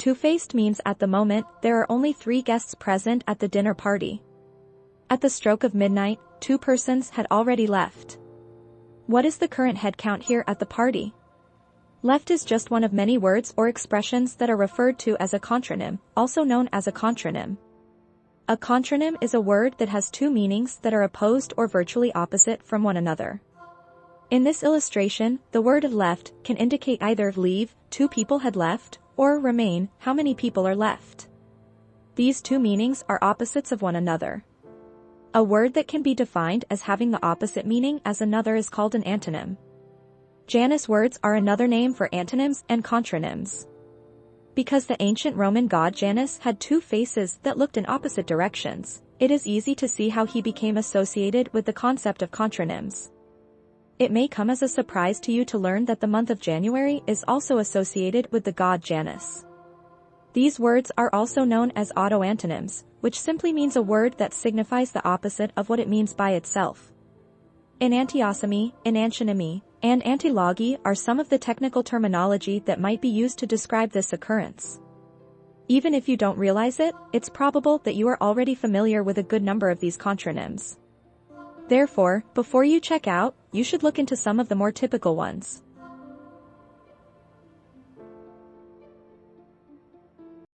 Two-faced means at the moment, there are only 3 guests present at the dinner party. At the stroke of midnight, 2 persons had already left. What is the current head count here at the party? Left is just one of many words or expressions that are referred to as a contronym, also known as a contronym. A contronym is a word that has 2 meanings that are opposed or virtually opposite from one another. In this illustration, the word left can indicate either leave, 2 people had left, or remain, how many people are left. These 2 meanings are opposites of one another. A word that can be defined as having the opposite meaning as another is called an antonym. Janus words are another name for antonyms and contronyms. Because the ancient Roman god Janus had 2 faces that looked in opposite directions, it is easy to see how he became associated with the concept of contronyms. It may come as a surprise to you to learn that the month of January is also associated with the god Janus. These words are also known as autoantonyms, which simply means a word that signifies the opposite of what it means by itself. Enantiosomy, enantionomy, and antilogy are some of the technical terminology that might be used to describe this occurrence. Even if you don't realize it, it's probable that you are already familiar with a good number of these contronyms. Therefore, before you check out, you should look into some of the more typical ones.